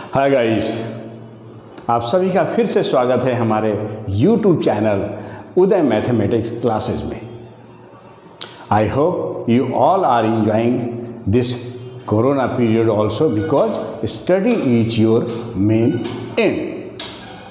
Hi guys, आप सभी का फिर से स्वागत है हमारे YouTube channel Uday mathematics classes में। I hope you all are enjoying this corona period also because study is your main aim.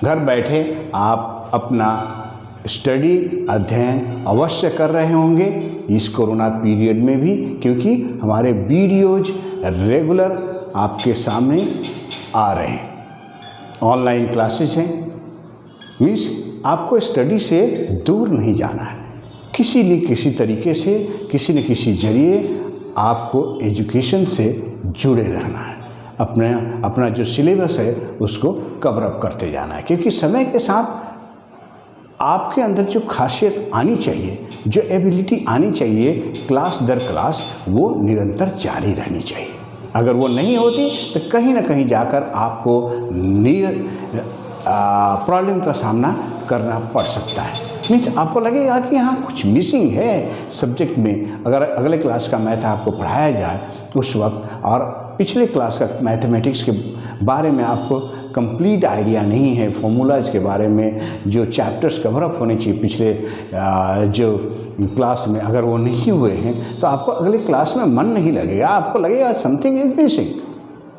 घर बैठे आप अपना स्टडी अध्ययन अवश्य कर रहे होंगे इस कोरोना पीरियड में भी, क्योंकि हमारे वीडियोज रेगुलर आपके सामने आ रहे हैं। ऑनलाइन क्लासेस हैं, मीन्स आपको स्टडी से दूर नहीं जाना है। किसी न किसी तरीके से, किसी न किसी जरिए आपको एजुकेशन से जुड़े रहना है। अपना जो सिलेबस है उसको कवर अप करते जाना है, क्योंकि समय के साथ आपके अंदर जो खासियत आनी चाहिए, जो एबिलिटी आनी चाहिए क्लास दर क्लास, वो निरंतर जारी रहनी चाहिए। अगर वो नहीं होती तो कहीं ना कहीं जाकर आपको प्रॉब्लम का सामना करना पड़ सकता है। मीन्स आपको लगेगा कि यहाँ कुछ मिसिंग है सब्जेक्ट में। अगर अगले क्लास का मैथ आपको पढ़ाया जाए उस वक्त, और पिछले क्लास का मैथमेटिक्स के बारे में आपको कंप्लीट आइडिया नहीं है, फॉर्मूलाज के बारे में जो चैप्टर्स कवर अप होने चाहिए पिछले जो क्लास में, अगर वो नहीं हुए हैं तो आपको अगले क्लास में मन नहीं लगेगा, आपको लगेगा समथिंग इज मिसिंग।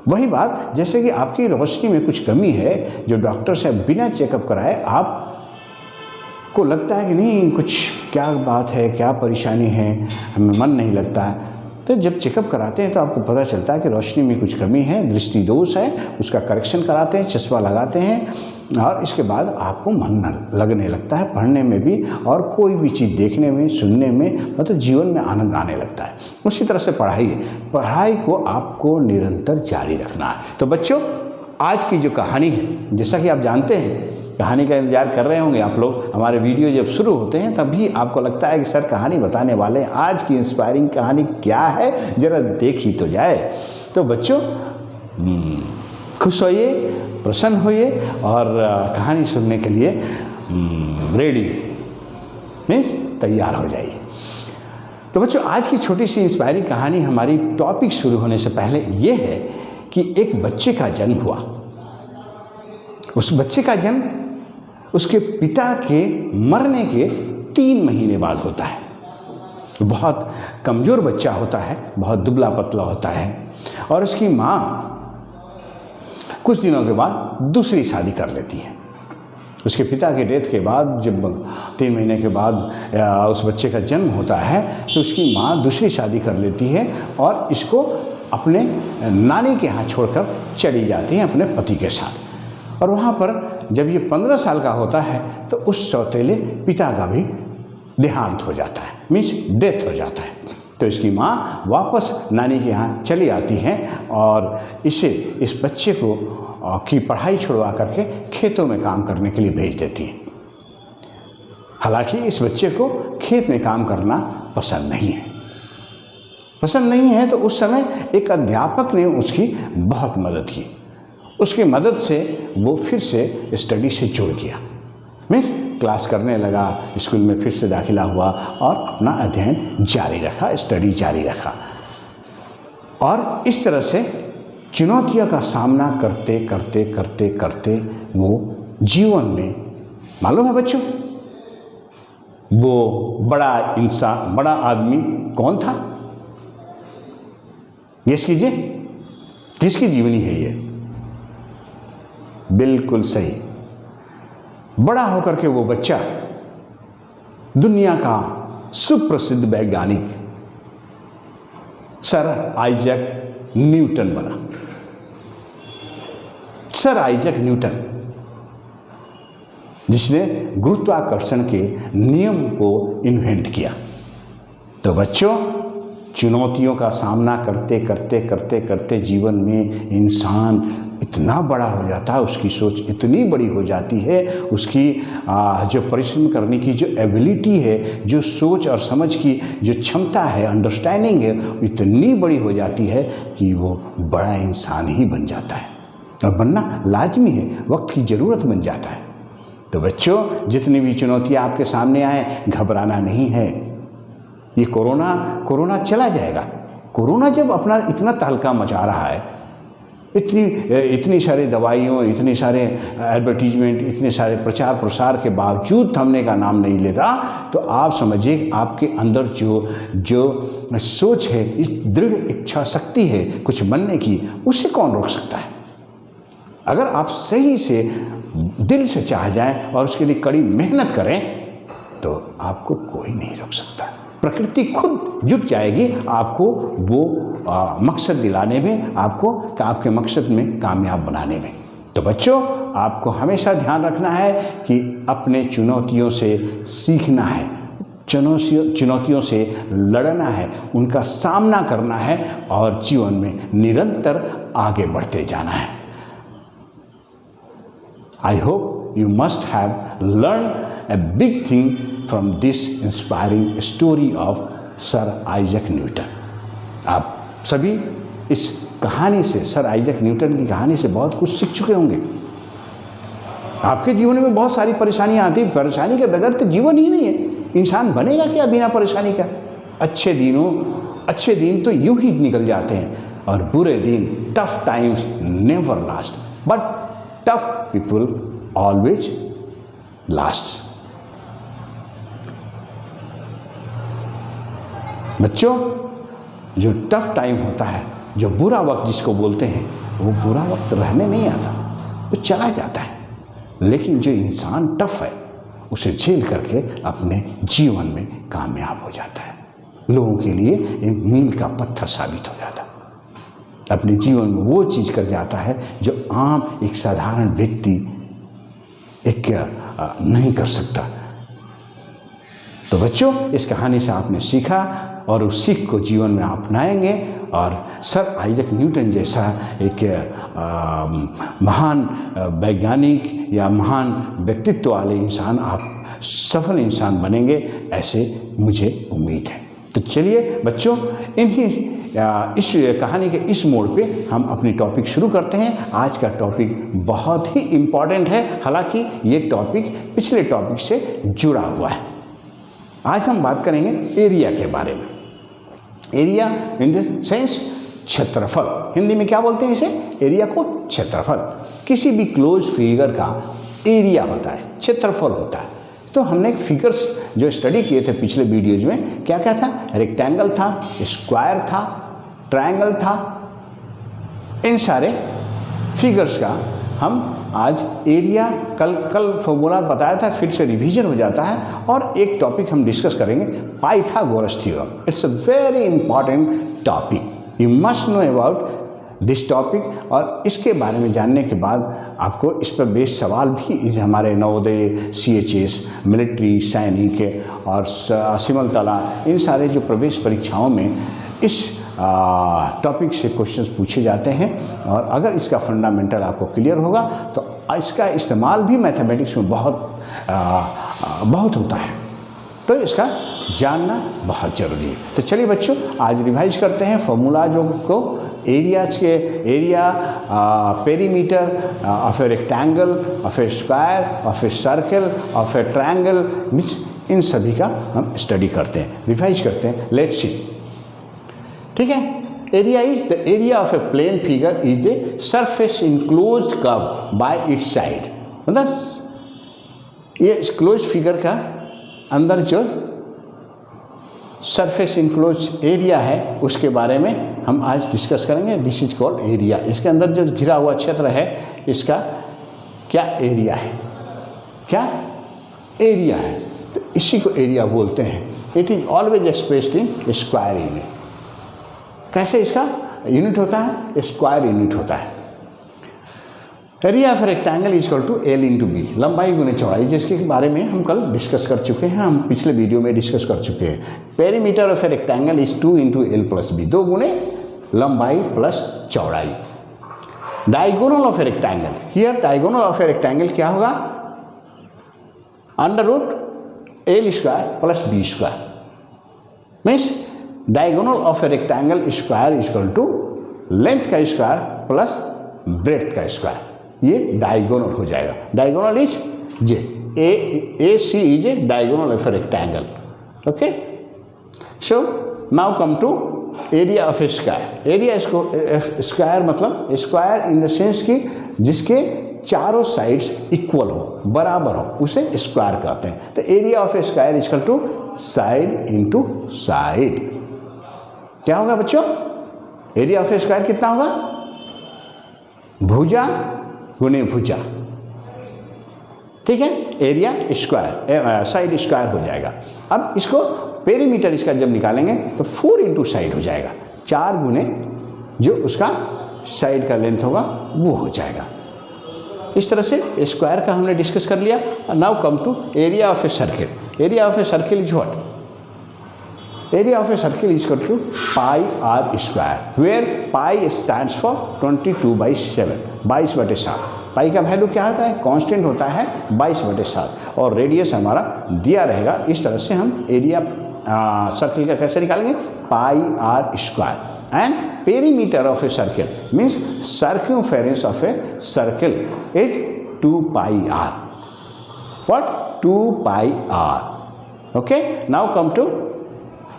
वही बात जैसे कि आपकी रोशनी में कुछ कमी है, जो डॉक्टर से बिना चेकअप कराए आप को लगता है कि नहीं कुछ क्या बात है, क्या परेशानी है, हमें मन नहीं लगता है। तो जब चेकअप कराते हैं तो आपको पता चलता है कि रोशनी में कुछ कमी है, दृष्टि दोष है, उसका करेक्शन कराते हैं, चश्मा लगाते हैं, और इसके बाद आपको मन लगने लगता है पढ़ने में भी, और कोई भी चीज़ देखने में, सुनने में, मतलब जीवन में आनंद आने लगता है। उसी तरह से पढ़ाई को आपको निरंतर जारी रखना है। तो बच्चों, आज की जो कहानी है, जैसा कि आप जानते हैं, कहानी का इंतजार कर रहे होंगे आप लोग। हमारे वीडियो जब शुरू होते हैं तभी आपको लगता है कि सर कहानी बताने वाले हैं, आज की इंस्पायरिंग कहानी क्या है, ज़रा देख ही तो जाए। तो बच्चों, खुश होइए, प्रसन्न होइए और कहानी सुनने के लिए रेडी मीन्स तैयार हो जाइए। तो बच्चों, आज की छोटी सी इंस्पायरिंग कहानी हमारी टॉपिक शुरू होने से पहले ये है कि एक बच्चे का जन्म हुआ। उस बच्चे का जन्म उसके पिता के मरने के 3 महीने बाद होता है। बहुत कमज़ोर बच्चा होता है, बहुत दुबला पतला होता है, और उसकी माँ कुछ दिनों के बाद दूसरी शादी कर लेती है। उसके पिता के डेथ के बाद जब 3 महीने के बाद उस बच्चे का जन्म होता है तो उसकी माँ दूसरी शादी कर लेती है और इसको अपने नानी के यहाँ छोड़कर चली जाती है अपने पति के साथ। और वहाँ पर जब ये 15 साल का होता है तो उस सौतेले पिता का भी देहांत हो जाता है, मीन्स डेथ हो जाता है। तो इसकी माँ वापस नानी के यहाँ चली आती हैं और इस बच्चे को की पढ़ाई छुड़वा करके खेतों में काम करने के लिए भेज देती है। हालांकि इस बच्चे को खेत में काम करना पसंद नहीं है, तो उस समय एक अध्यापक ने उसकी बहुत मदद की। उसकी मदद से वो फिर से स्टडी से जुड़ गया, मीन्स क्लास करने लगा, स्कूल में फिर से दाखिला हुआ और अपना अध्ययन जारी रखा, स्टडी जारी रखा। और इस तरह से चुनौतियों का सामना करते करते वो जीवन में, मालूम है बच्चों, वो बड़ा इंसान, बड़ा आदमी कौन था? गेस कीजिए, किसकी जीवनी है ये? बिल्कुल सही, बड़ा होकर के वो बच्चा दुनिया का सुप्रसिद्ध वैज्ञानिक सर आइजैक न्यूटन बना। सर आइजैक न्यूटन, जिसने गुरुत्वाकर्षण के नियम को इन्वेंट किया। तो बच्चों, चुनौतियों का सामना करते जीवन में इंसान इतना बड़ा हो जाता है, उसकी सोच इतनी बड़ी हो जाती है, उसकी जो परिश्रम करने की जो एबिलिटी है, जो सोच और समझ की जो क्षमता है, अंडरस्टैंडिंग है, इतनी बड़ी हो जाती है कि वो बड़ा इंसान ही बन जाता है। और बनना लाजमी है, वक्त की ज़रूरत बन जाता है। तो बच्चों, जितनी भी चुनौतियाँ आपके सामने आए, घबराना नहीं है। ये कोरोना चला जाएगा। कोरोना जब अपना इतना तहलका मचा रहा है इतनी सारी दवाइयों, इतने सारे एडवर्टीजमेंट, इतने सारे प्रचार प्रसार के बावजूद थमने का नाम नहीं लेता, तो आप समझिए आपके अंदर जो सोच है, इस दृढ़ इच्छा शक्ति है कुछ बनने की, उसे कौन रोक सकता है। अगर आप सही से दिल से चाह जाएं और उसके लिए कड़ी मेहनत करें तो आपको कोई नहीं रोक सकता। प्रकृति खुद जुट जाएगी आपको वो मकसद दिलाने में, आपके मकसद में कामयाब बनाने में। तो बच्चों, आपको हमेशा ध्यान रखना है कि अपने चुनौतियों से सीखना है, चुनौतियों से लड़ना है, उनका सामना करना है और जीवन में निरंतर आगे बढ़ते जाना है। I hope you must have learned a big thing from this inspiring story of Sir Isaac Newton. आप सभी इस कहानी से, सर आइजैक न्यूटन की कहानी से बहुत कुछ सीख चुके होंगे। आपके जीवन में बहुत सारी परेशानियां आती, परेशानी के बगैर तो जीवन ही नहीं है। इंसान बनेगा क्या बिना परेशानी का। अच्छे दिन तो यूं ही निकल जाते हैं और बुरे दिन, tough times never last, but tough people always last. बच्चों, जो टफ टाइम होता है, जो बुरा वक्त जिसको बोलते हैं, वो बुरा वक्त रहने नहीं आता, वो चला जाता है। लेकिन जो इंसान टफ है उसे झेल करके अपने जीवन में कामयाब हो जाता है, लोगों के लिए एक मील का पत्थर साबित हो जाता है। अपने जीवन में वो चीज़ कर जाता है जो आम एक साधारण व्यक्ति नहीं कर सकता। तो बच्चों, इस कहानी से आपने सीखा और उस सीख को जीवन में अपनाएंगे और सर आइजैक न्यूटन जैसा एक महान वैज्ञानिक या महान व्यक्तित्व वाले इंसान, आप सफल इंसान बनेंगे, ऐसे मुझे उम्मीद है। तो चलिए बच्चों, इस कहानी के इस मोड़ पे हम अपनी टॉपिक शुरू करते हैं। आज का टॉपिक बहुत ही इम्पॉर्टेंट है, हालांकि ये टॉपिक पिछले टॉपिक से जुड़ा हुआ है। आज हम बात करेंगे एरिया के बारे में। एरिया इन द सेंस क्षेत्रफल, हिंदी में क्या बोलते हैं इसे? एरिया को क्षेत्रफल। किसी भी क्लोज फिगर का एरिया होता है, क्षेत्रफल होता है। तो हमने फिगर्स जो स्टडी किए थे पिछले वीडियोज में, क्या क्या था? रेक्टेंगल था, स्क्वायर था, ट्रायंगल था। इन सारे फिगर्स का हम आज एरिया, कल फॉर्मूला बताया था, फिर से रिवीजन हो जाता है। और एक टॉपिक हम डिस्कस करेंगे, Pythagoras theorem. It's a very important topic, you must know about this topic. और इसके बारे में जानने के बाद आपको इस पर बेस्ड सवाल भी हमारे नवोदय, CHS, मिलिट्री, सैनिक और सिमल तला, इन सारे जो प्रवेश परीक्षाओं में इस टॉपिक से क्वेश्चंस पूछे जाते हैं। और अगर इसका फंडामेंटल आपको क्लियर होगा तो इसका इस्तेमाल भी मैथमेटिक्स में बहुत होता है, तो इसका जानना बहुत ज़रूरी है। तो चलिए बच्चों, आज रिवाइज करते हैं फॉर्मूला जो को एरियाज के, area, perimeter of a rectangle, of A square, of a circle, of A triangle, means in सभी का हम स्टडी करते हैं, रिवाइज करते हैं। लेट्स सी, ठीक है। Area is the area of a plane figure is a surface enclosed curve by its side. मतलब ये क्लोज फिगर का अंदर जो सरफेस इनक्लोज एरिया है उसके बारे में हम आज डिस्कस करेंगे। This is called area. इसके अंदर जो घिरा हुआ क्षेत्र है इसका क्या एरिया है? क्या एरिया है? तो इसी को एरिया बोलते हैं। It is always expressed in square unit. कैसे इसका यूनिट होता है? स्क्वायर यूनिट होता है। Area of rectangle is equal to L into B, लंबाई गुने चौड़ाई, जिसके बारे में हम कल डिस्कस कर चुके हैं, हम पिछले वीडियो में डिस्कस कर चुके हैं। Perimeter of a rectangle is 2 into L plus B, 2 गुने लंबाई प्लस चौड़ाई। Diagonal of a rectangle, here diagonal of a rectangle क्या होगा? Under root L square plus B square. Means diagonal of a rectangle square is equal to length का square plus breadth का square. ये diagonal हो जाएगा। Diagonal is J, A C is a diagonal of a rectangle. Okay, so now come to area of square. Area इसको square मतलब square in the sense कि जिसके चारों साइड्स इक्वल हो, बराबर हो, उसे स्क्वायर कहते हैं। तो area of square equal to side into side. क्या होगा बच्चों? एरिया ऑफ स्क्वायर कितना होगा? भुजा गुने भुजा, ठीक है। एरिया स्क्वायर, साइड स्क्वायर हो जाएगा। अब इसको पेरीमीटर इसका जब निकालेंगे तो 4 इंटू साइड हो जाएगा, 4 गुने जो उसका साइड का लेंथ होगा वो हो जाएगा। इस तरह से स्क्वायर का हमने डिस्कस कर लिया। Now come to area of a circle. Area of a circle is what? Area of a circle is equal to pi are square, where pi stands for 22/7, 22/7। Pi का वैल्यू क्या होता है? Constant होता है 22/7, और radius हमारा दिया रहेगा। इस तरह से हम एरिया सर्किल का कैसे निकालेंगे? Pi are square. And perimeter of a circle means circumference of a circle is 2 pi R. What? 2 pi R. Okay, now come to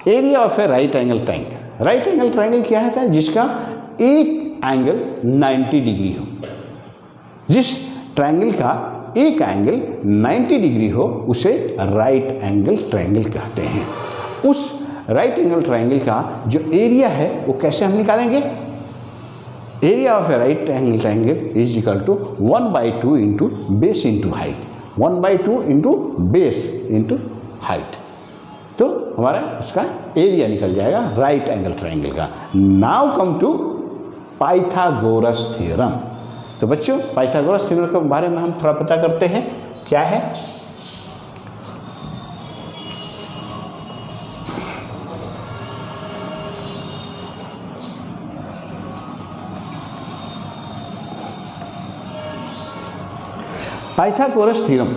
area of a right angle triangle. Right angle triangle क्या है? जिसका एक angle 90 degree हो। जिस triangle का एक angle 90 degree हो उसे राइट एंगल ट्रायंगल कहते हैं। उस राइट एंगल ट्रायंगल का जो एरिया है वो कैसे हम निकालेंगे? Area of a right angle triangle is equal to 1/2 into base into height. 1/2 into base into height, तो हमारा उसका एरिया निकल जाएगा राइट एंगल ट्रायंगल का। Now come to Pythagoras theorem. तो बच्चों पाइथागोरस थ्योरम के बारे में हम थोड़ा पता करते हैं। क्या है? Pythagoras theorem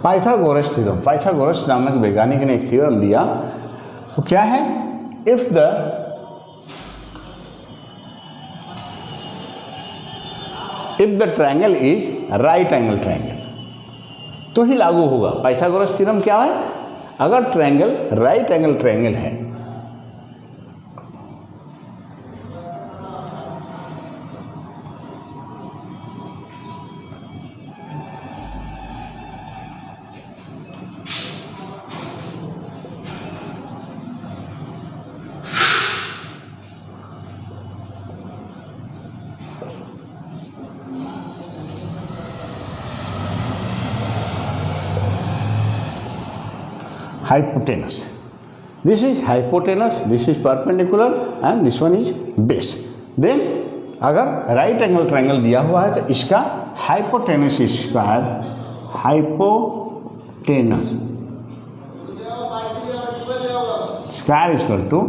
Pythagoras theorem, Pythagoras नामक वैज्ञानिक ने एक थ्योरम दिया। वो क्या है? If the triangle is right angle triangle, तो ही लागू होगा। पाइथागोरस थ्योरम क्या है? अगर ट्रायंगल राइट एंगल ट्रायंगल है hypotenuse. This is hypotenuse, this is perpendicular and this one is base. Then अगर राइट एंगल ट्रायंगल दिया हुआ है तो इसका hypotenuse square, hypotenuse square equal to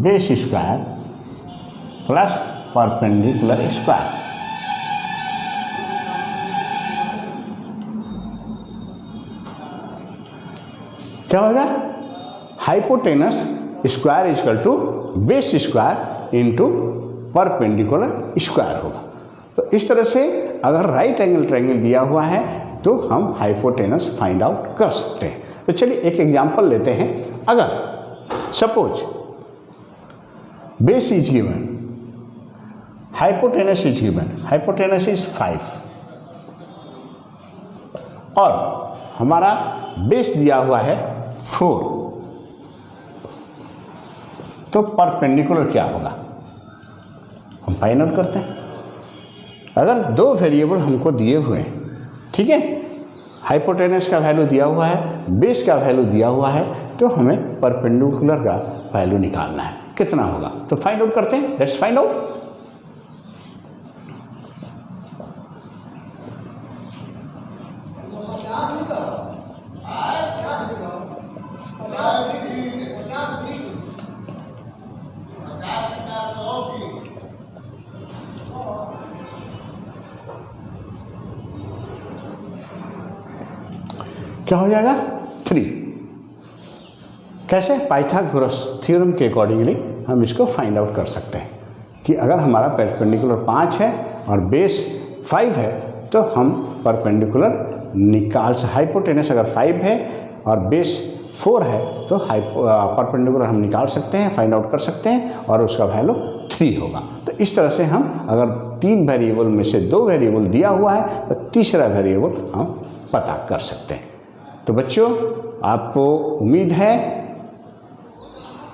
base square plus perpendicular square. क्या होगा? Hypotenuse square equal to base square into perpendicular square होगा। तो इस तरह से अगर राइट एंगल ट्रायंगल दिया हुआ है तो हम हाइपोटेनस फाइंड आउट कर सकते हैं। तो चलिए एक एग्जांपल लेते हैं। अगर suppose base is given, hypotenuse is given, hypotenuse is 5 और हमारा बेस दिया हुआ है 4, तो परपेंडिकुलर क्या होगा हम फाइंड आउट करते हैं। अगर 2 वेरिएबल हमको दिए हुए हैं, ठीक है, हाइपोटेनस का वैल्यू दिया हुआ है, बेस का वैल्यू दिया हुआ है, तो हमें परपेंडिकुलर का वैल्यू निकालना है, कितना होगा। तो फाइंड आउट करते हैं। Let's find out. क्या हो जाएगा? 3। कैसे? पाइथागोरस थ्योरम के अकॉर्डिंगली हम इसको फाइंड आउट कर सकते हैं कि अगर हमारा परपेंडिकुलर 5 है और बेस 5 है तो हम परपेंडिकुलर हाइपोटेनस अगर 5 है और बेस 4 है तो परपेंडिकुलर हम निकाल सकते हैं, फाइंड आउट कर सकते हैं और उसका वैल्यू 3 होगा। तो इस तरह से हम अगर 3 वेरिएबल में से 2 वेरिएबल दिया हुआ है तो तीसरा वेरिएबल हम पता कर सकते हैं। तो बच्चों, आपको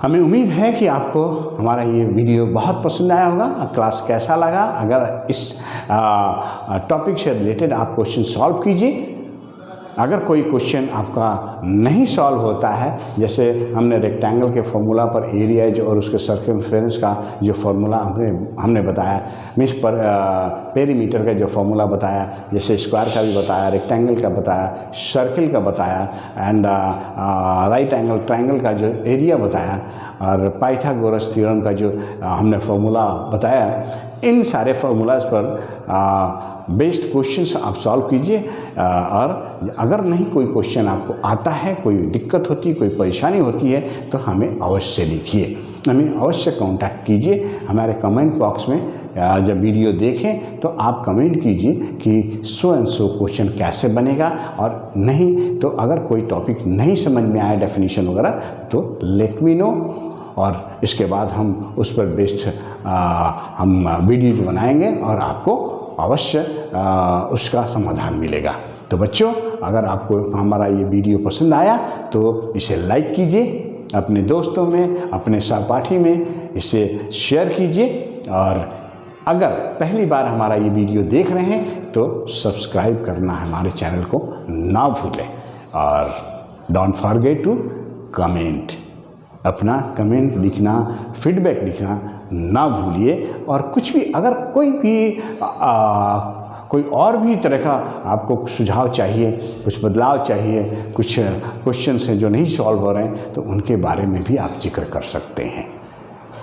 हमें उम्मीद है कि आपको हमारा ये वीडियो बहुत पसंद आया होगा। क्लास कैसा लगा? अगर इस टॉपिक से रिलेटेड आप क्वेश्चन सॉल्व कीजिए। अगर कोई क्वेश्चन आपका नहीं सॉल्व होता है, जैसे हमने रेक्टेंगल के फॉर्मूला पर एरिया और उसके सर्कमफेरेंस का जो फॉर्मूला हमने बताया, मीन्स पर पेरीमीटर का जो फॉर्मूला बताया, जैसे स्क्वायर का भी बताया, रेक्टेंगल का बताया, सर्किल का बताया एंड राइट एंगल ट्रायंगल का जो एरिया बताया और पाइथागोरस थ्योरम का जो हमने फॉर्मूला बताया, इन सारे फार्मूलाज पर बेस्ड क्वेश्चंस आप सॉल्व कीजिए। और अगर नहीं कोई क्वेश्चन आपको आता है, कोई दिक्कत होती है, कोई परेशानी होती है तो हमें अवश्य लिखिए, हमें अवश्य कांटेक्ट कीजिए। हमारे कमेंट बॉक्स में जब वीडियो देखें तो आप कमेंट कीजिए कि सो एंड सो क्वेश्चन कैसे बनेगा, और नहीं तो अगर कोई टॉपिक नहीं समझ में आए डेफिनेशन वगैरह तो लेट मी नो, और इसके बाद हम उस पर बेस्ड हम वीडियो बनाएंगे और आपको अवश्य उसका समाधान मिलेगा। तो बच्चों, अगर आपको हमारा ये वीडियो पसंद आया तो इसे लाइक कीजिए, अपने दोस्तों में, अपने सहपाठी में इसे शेयर कीजिए, और अगर पहली बार हमारा ये वीडियो देख रहे हैं तो सब्सक्राइब करना हमारे चैनल को ना भूलें, और डोंट फॉरगेट टू कमेंट, अपना कमेंट लिखना, फीडबैक लिखना ना भूलिए। और कुछ भी अगर कोई और भी तरह का आपको सुझाव चाहिए, कुछ बदलाव चाहिए, कुछ क्वेश्चंस हैं जो नहीं सॉल्व हो रहे हैं तो उनके बारे में भी आप जिक्र कर सकते हैं।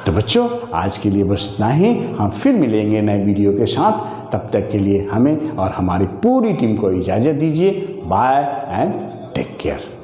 तो बच्चों, आज के लिए बस इतना ही। हम फिर मिलेंगे नए वीडियो के साथ। तब तक के लिए हमें और हमारी पूरी टीम को इजाज़त दीजिए। Bye and take care.